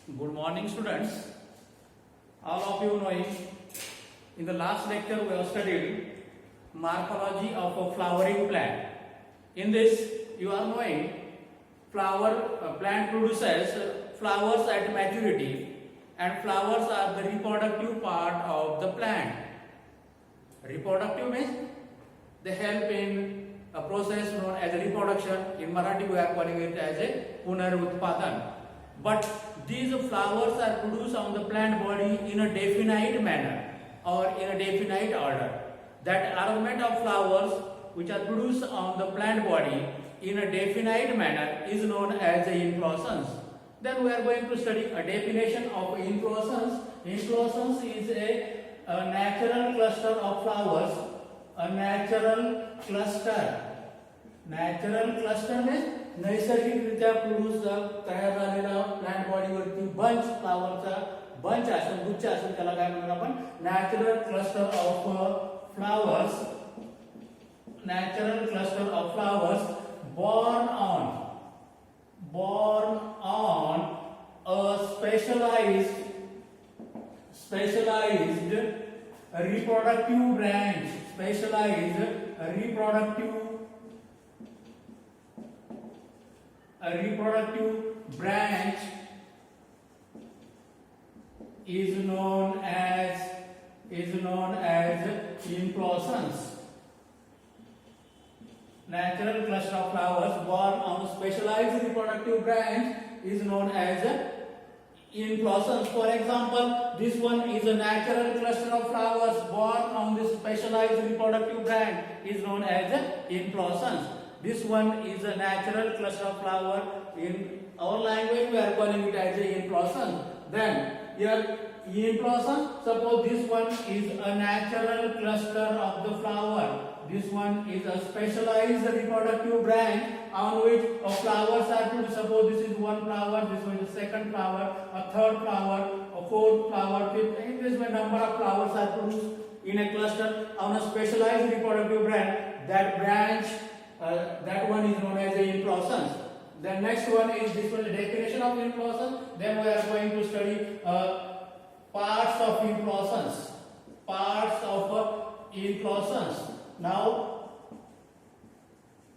Good morning, students. All of you knowing, in the last lecture we have studied morphology of a flowering plant. In this, you are knowing plant produces flowers at maturity, and flowers are the reproductive part of the plant. Reproductive means they help in a process known as reproduction. In Marathi we are calling it as a punarutpadan. But these flowers are produced on the plant body in a definite manner or in a definite order. That arrangement of flowers which are produced on the plant body in a definite manner is known as inflorescence. Then we are going to study a definition of inflorescence. Inflorescence is a natural cluster of flowers. A natural cluster. Natural cluster means नैसर्गिकरित्या produce तयार झालेला plant बॉडीवरती bunch फ्लावरचा bunch असेल गुच्छ असेल त्याला काय म्हणणार आपण natural cluster of flowers. Natural cluster of flowers born on a specialized reproductive branch. A reproductive branch is known as inflorescence. Natural cluster of flowers born on a specialized reproductive branch is known as inflorescence. For example, this one is a natural cluster of flowers born on this specialized reproductive branch is known as inflorescence. This one is a natural cluster of flower. In our language we are calling it as a inflorescence. Then here inflorescence, suppose this one is a natural cluster of the flower. This one is a specialized reproductive branch on which flowers are produced. Suppose this is one flower, this one is a second flower, a third flower, a fourth flower, fifth. In this way number of flowers are produced in a cluster on a specialized reproductive branch. That one is known as a inflorescence. The next one is this one, the definition of inflorescence. Then we are going to study parts of inflorescence. Now,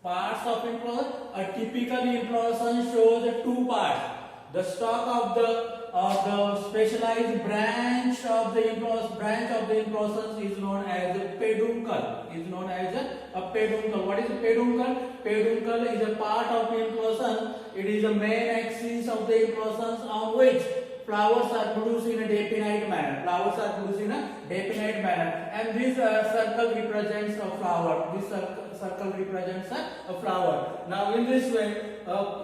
parts of inflorescence. A typical inflorescence shows two parts. The stalk of the specialized branch of the inflorescence is known as a peduncle. What is a peduncle? Peduncle is a part of inflorescence. It is the main axis of the inflorescence on which flowers are produced in a definite manner. And this circle represents a flower. Now in this way,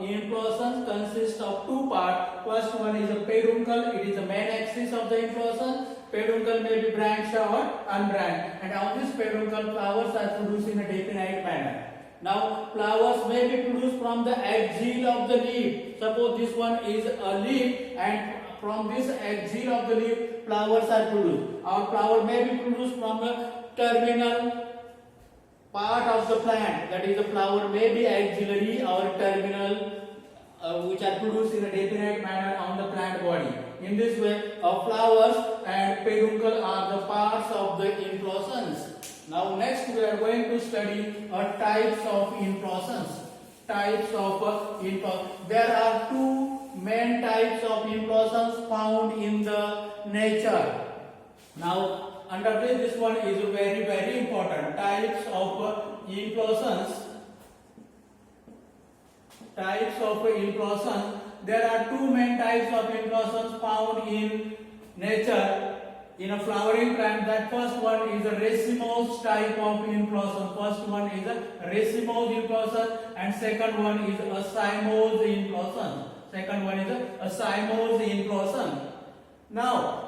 inflorescence consists of two parts. First one is a peduncle. It is the main axis of the inflorescence. Peduncle may be branched or unbranched, and on this peduncle flowers are produced in a definite manner. Now flowers may be produced from the axil of the leaf. Suppose this one is a leaf, and from this axil of the leaf flowers are produced. Our flower may be produced from the terminal part of the plant. That is, the flower may be axillary or terminal, which are produced in a definite manner on the plant body. In this way, flowers and peduncle are the parts of the inflorescence. Now next we are going to study types of inflorescence. There are two main types of inflorescence found in the nature. Now under this one is very, very important. Types of inflorescence. There are two main types of inflorescence found in nature. In a flowering plant, that first one is a racemose type of inflorescence. And second one is a cymose inflorescence. Now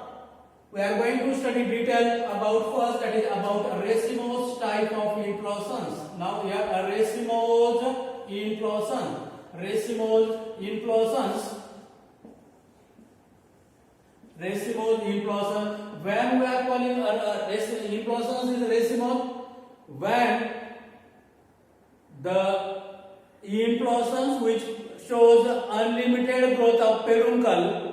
we are going to study detail about first, that is about a racemose type of inflorescence. Now here a racemose inflorescence. When we are calling inflorescence is racemose, when the inflorescence which shows unlimited growth of peduncle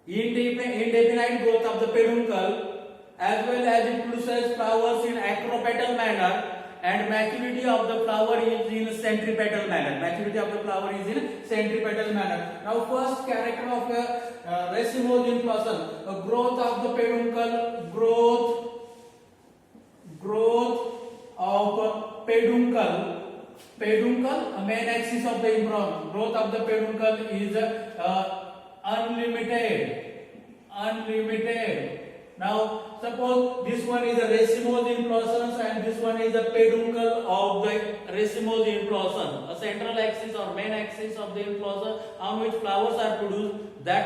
indefinite growth of the peduncle, as well as it produces flowers in acropetal manner, and maturity of the flower is in centripetal manner. Maturity of the flower is in centripetal manner. Now, first character of racemose inflorescence, growth of the peduncle, growth of peduncle, main axis of the inflorescence. Growth of the peduncle is unlimited. Now, suppose this one is a racemose inflorescence and this one is a peduncle of the racemose inflorescence. A central axis or main axis of the inflorescence on which flowers are produced, that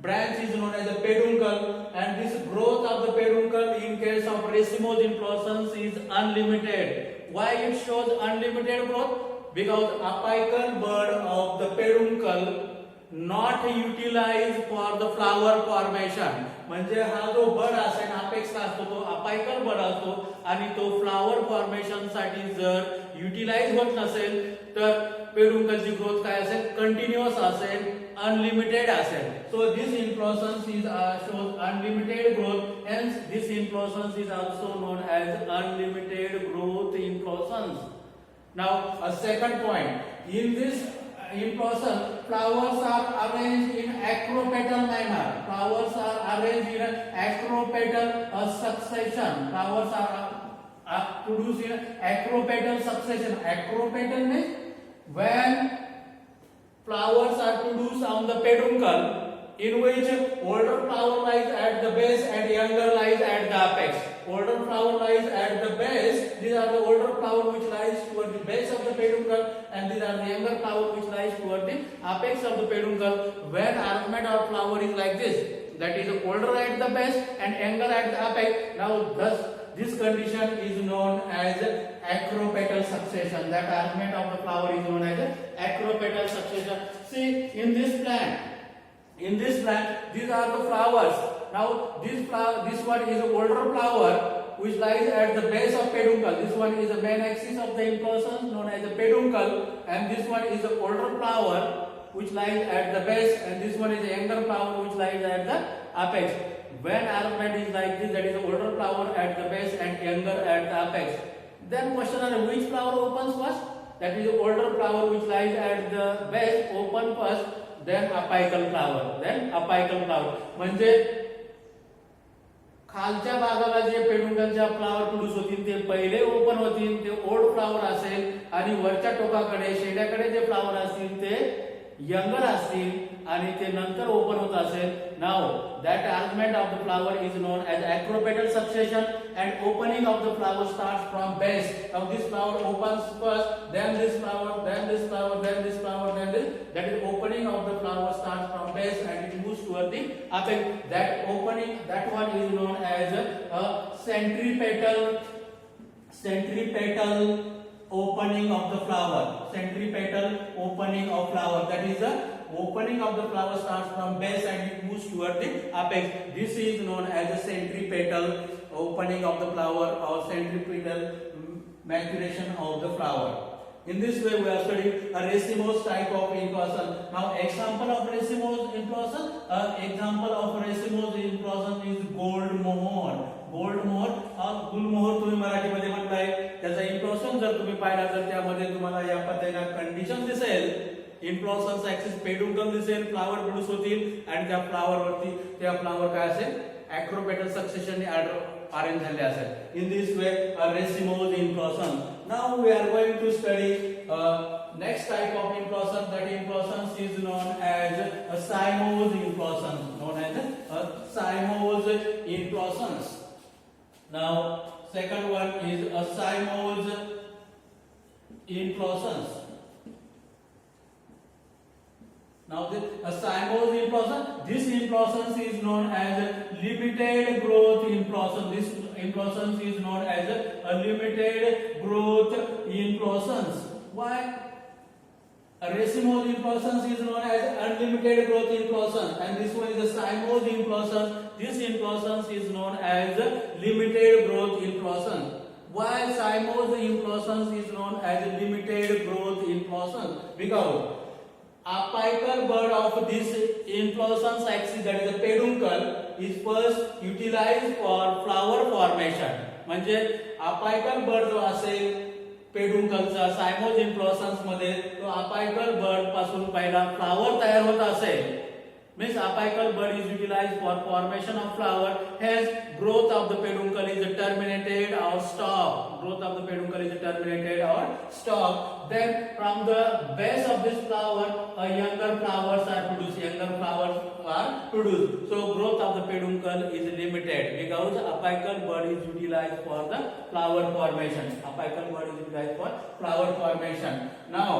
branch is known as a peduncle, and this growth of the peduncle in case of racemose inflorescence is unlimited. Why it shows unlimited growth? Because apical bud of the peduncle not utilized for the flower formation. म्हणजे हा जो बड असेल apex असतो तो apical बड असतो आणि तो flower formation साठी जर युटिलाइज होत नसेल तर पेडुंकलची ग्रोथ काय असेल, कंटिन्युअस असेल, अनलिमिटेड असेल. So this inflorescence is shows unlimited growth, hence this inflorescence is also known as unlimited growth inflorescence. Now a second point, in this inflorescence, flowers are arranged in acropetal manner. Flowers are arranged in acropetal succession. Flowers are produced in acropetal succession. Acropetal means when flowers are produced on the peduncle, in which older flower lies at the base and younger lies at the apex. Older flower lies at the base. These are the older flower which lies toward the base of the peduncle, and these are the younger flower which lies toward the apex of the peduncle. When arrangement of flower is like this, that is older at the base and younger at the apex. Now, thus this condition is known as acropetal succession. That arrangement of the flower is known as acropetal succession. See, in this plant, these are the flowers. Now, this one is an older flower which lies at the base of peduncle. This one is the main axis of the inflorescence known as the peduncle, and this one is the older flower which lies at the base, and this one is the younger flower which lies at the apex. When arrangement is like this, that is the older flower at the base and younger at the apex. Then question is, which flower opens first? That is the older flower which lies at the base open first, then apical flower. म्हणजे खालच्या भागाला जे पेडुंकलच्या flower produce होतील ते पहिले open होतील, ते old flower असेल, आणि वरच्या टोकाकडे शेंड्याकडे जे फ्लावर असतील ते यंगर असतील आणि ते नंतर ओपन होत असेल. Now that arrangement of the flower is known as acropetal succession, and opening of the flower starts from base. Now this flower opens first, then this flower, then this flower, then this flower, then this. That is opening of the flower starts from base and it moves toward the apex. That opening, that one is known as a centripetal opening of the flower. Centripetal opening of flower. That is the opening of the flower starts from base and it moves toward the apex. This is known as a centripetal opening of the flower or centripetal maturation of the flower. In this way, we are studying a racemose type of inflorescence. Now, example of racemose inflorescence. Example of racemose inflorescence is gold mohr. Gold मोहर हा गुलमोहर तुम्ही मराठीमध्ये म्हणताय. त्याचा inflorescence जर तुम्ही पाहिला तर त्यामध्ये तुम्हाला या पद्धतीने कंडिशन दिसेल. इन्फ्लोरेसन्स ऍक्सिस पेडुंकल दिसेल, फ्लावर प्रोड्यूस होतील आणि त्या फ्लावर वरती त्या फ्लावर काय असेल, acropetal succession arrange झाले असेल. In this way, a racemose inflorescence. Now we are going to study next type of inflorescence. That inflorescence is known as a cymose inflorescence. Known as a cymose inflorescence. Now, second one is a cymose inflorescence. Now, a cymose inflorescence. This inflorescence is known as limited growth inflorescence. This inflorescence is known as a limited growth inflorescence. Why? A racemose inflorescence is known as unlimited growth inflorescence, and this one is a cymose inflorescence. This inflorescence is known as limited growth inflorescence. Why cymose inflorescence is known as limited growth inflorescence? Because apical bud of this inflorescence axis, that is the peduncle, is first utilized for flower formation. म्हणजे apical bud जो असेल पेडुंकलचा सायमोज inflorescence मध्ये, तो apical बड पासून पहिला flower तयार होत असेल. Means apical bud is utilized for formation of flower. Hence, growth of the peduncle is terminated or stopped. Growth of the peduncle is terminated or stopped. Then, from the base of this flower, younger flowers are produced. Younger flowers are produced. So, growth of the peduncle is limited because apical bud is utilized for the flower formation. Apical bud is utilized for flower formation. Now,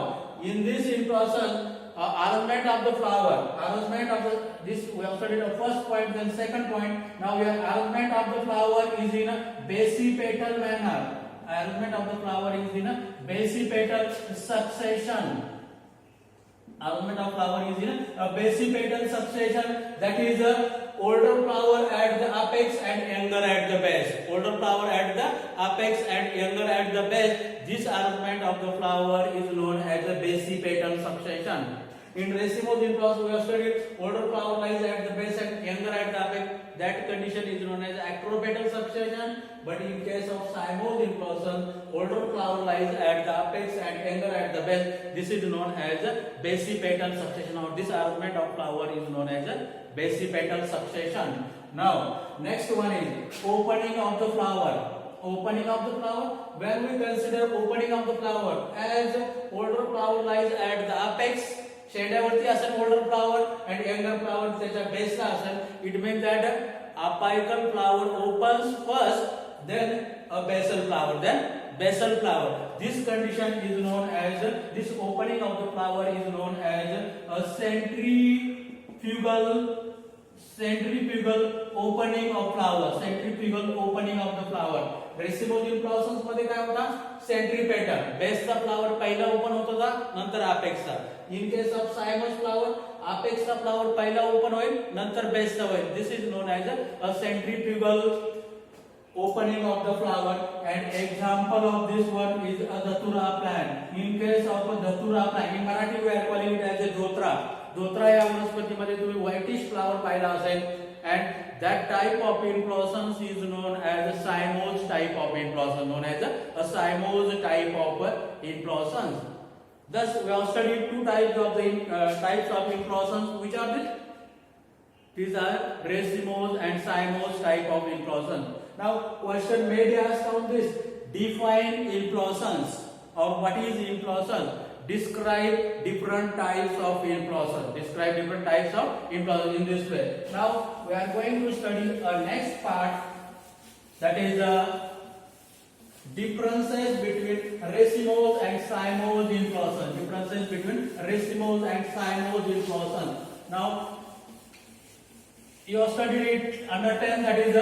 in this inflorescence, arrangement of the flower, arrangement of this we have studied the first point, then second point. Now we are arrangement of the flower is in a basipetal manner. Arrangement of the flower is in a basipetal succession. Arrangement of flower is in a basipetal succession, that is a older flower at the apex and younger at the base. Older flower at the apex and younger at the base. This arrangement of the flower is known as a basipetal succession. In racemose inflorescence we have studied older flower lies at the base and younger at the apex. That condition is known as acropetal succession. But in case of cymose inflorescence, older flower lies at the apex and younger at the base. This is known as a basipetal succession. Now this arrangement of flower is known as a basipetal succession. Now next one is opening of the flower. Opening of the flower. When we consider opening of the flower, as older flower lies at the apex, शेंड्यावरती असेल older flower and younger flower त्याच्या बेसला असेल, it means that apical flower opens first, then a basal flower, then basal flower. This condition is known as, this opening of the flower is known as a centrifugal opening of flower. Centrifugal opening of the flower. Racemose inflorescence मध्ये काय होता, centripetal, बेसचा flower पहिला open होत होता, नंतर अपेक्सचा. In case of cymose flower, अपेक्सचा फ्लावर पहिला ओपन होईल, नंतर बेसचा होईल. This is known as a centrifugal opening of the flower, and example of this one is a datura plant. In case of a datura plant, in Marathi we are calling it as a dotra. Dotra या वनस्पतीमध्ये तुम्ही whitish flower पाहिला असेल, and that type of inflorescence is known as a cymose type of inflorescence, known as a cymose type of inflorescence. Thus we have studied two types of the types of inflorescence. Which are these? These are racemose and cymose type of inflorescence. Now question may be asked on this: define inflorescence, or what is inflorescence? Describe different types of inflorescence. Describe different types of inflorescence in this way. Now we are going to study a next part, that is differences between racemose and cymose inflorescence. Differences between racemose and cymose inflorescence. Now you have studied it under 10, that is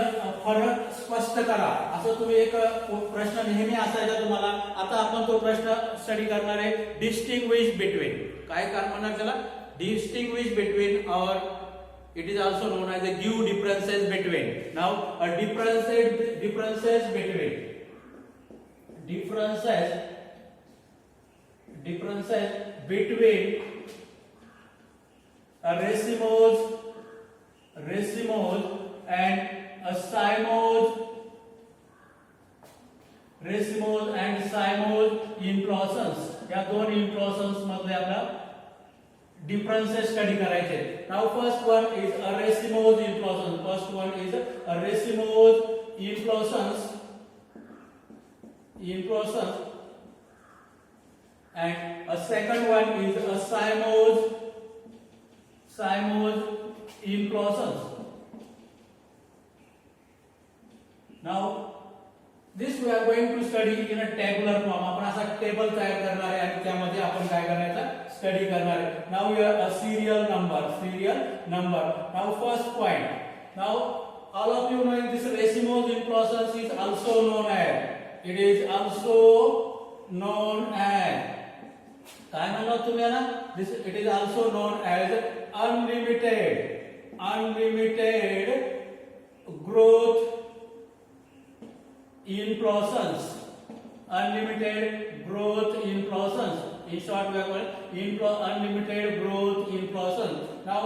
फरक स्पष्ट करा. असं तुम्ही एक प्रश्न नेहमी असायचा तुम्हाला. आता आपण तो प्रश्न स्टडी करणार आहे. डिस्टिंग्विश बिटवीन, काय म्हणणार त्याला, डिस्टिंग्विश बिटवीन, और it is also known as a give differences between. Now a differences between a racemose and a cymose inflorescence, या दोन inflorescence मध्ये आपल्याला differences study करायचे. Now first one is a racemose inflorescence. First one is a racemose inflorescence, and a second one is a cymose inflorescence. Now this we are going to study in a tabular form. आपण असा table तयार करणार आहे आणि त्यामध्ये आपण काय करायचं, स्टडी करणार आहे. Now we are a serial number. Now first point. Now all of you know this racemose inflorescence is also known as, it is also known as, काय म्हणलात तुम्ही ना, this it is also known as unlimited growth inflorescence. Unlimited growth inflorescence. In short, we are calling unlimited growth inflorescence. Now,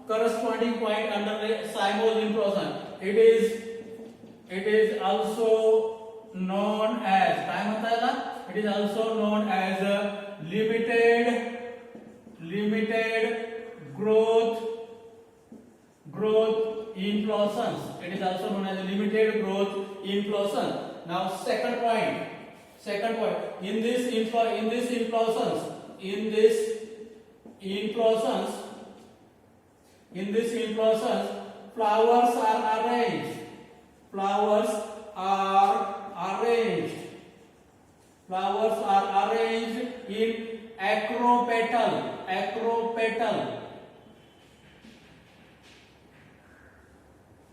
corresponding point under the cymose inflorescence. It is also known as it is also known as limited growth inflorescence. It is also known as limited growth inflorescence. Now, second point. In this inflorescence, flowers are arranged. Flowers are arranged in acropetal.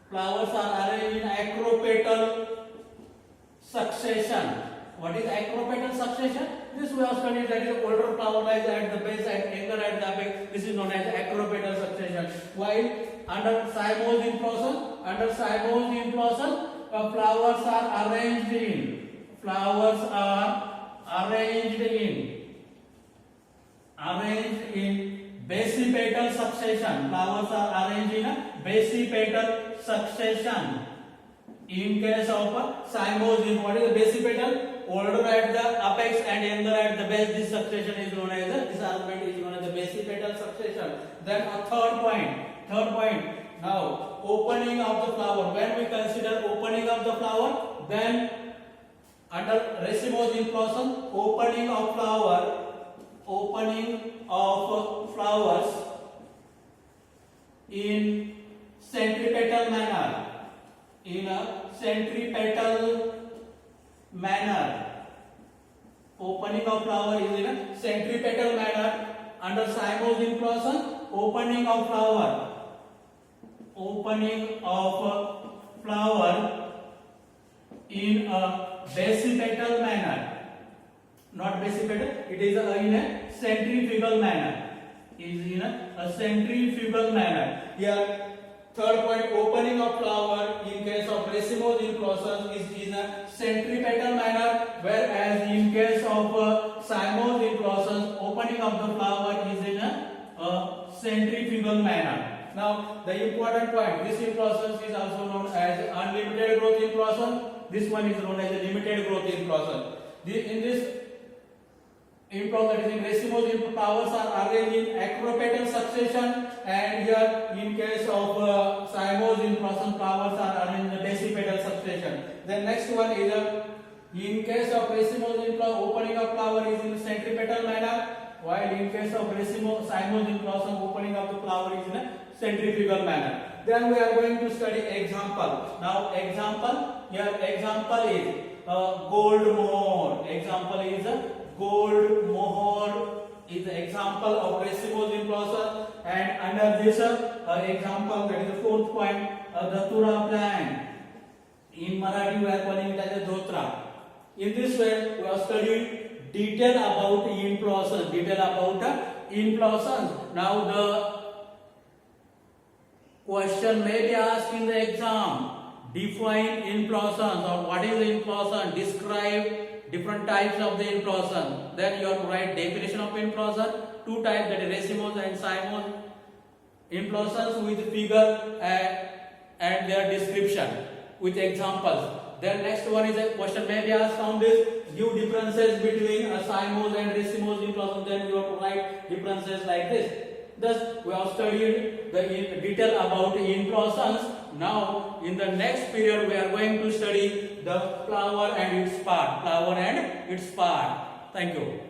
Flowers are arranged in acropetal succession. What is acropetal succession? This we have studied, that is older flower lies at the base and younger at the apex. This is known as acropetal succession. While under cymose inflorescence, flowers are arranged in basipetal succession. Flowers are arranged in a basipetal succession. In case of cymose, what is the basipetal? Older at the apex and younger at the base. This succession is known as this arrangement is known as the basipetal succession. Then a third point. Now, opening of the flower. When we consider opening of the flower, then under racemose inflorescence, opening of flowers in centripetal manner. In a centripetal manner. Opening of flower is in a centripetal manner. Under cymose inflorescence, opening of flower in a basipetal manner. Not basipetal, it is in a centrifugal manner. Here, third point, opening of flower in case of racemose inflorescence is in a centripetal manner, whereas in case of cymose inflorescence, opening of the flower is in a centrifugal manner. Now, the important point, this inflorescence is also known as unlimited growth inflorescence. This one is known as a limited growth inflorescence. In this inflorescence, in racemose, flowers are arranged in acropetal succession, and here in case of cymose inflorescence, flowers are arranged in basipetal succession. Then next one is in case of racemose inflorescence, opening of flower is in centripetal manner, while in case of cymose inflorescence, opening of the flower is in a centrifugal manner. Then we are going to study example. Now, example is gold moor. Example is gold moor is the example of racemose inflorescence, and under this example, that is the fourth point, datura plant. In Marathi we are calling it as a dhotra. In this way, we have studied detail about inflorescence. Now, the question may be asked in the exam. Define inflorescence, or what is inflorescence? Describe different types of the inflorescence. Then you have to write definition of inflorescence. Two types, that is racemose and cymose inflorescence, with figure and their description with examples. Then next one is a question may be asked on this. Give differences between a cymose and racemose inflorescence. Then you have to write differences like this. Thus, we have studied the detail about inflorescence. Now, in the next period, we are going to study the flower and its part. Thank you.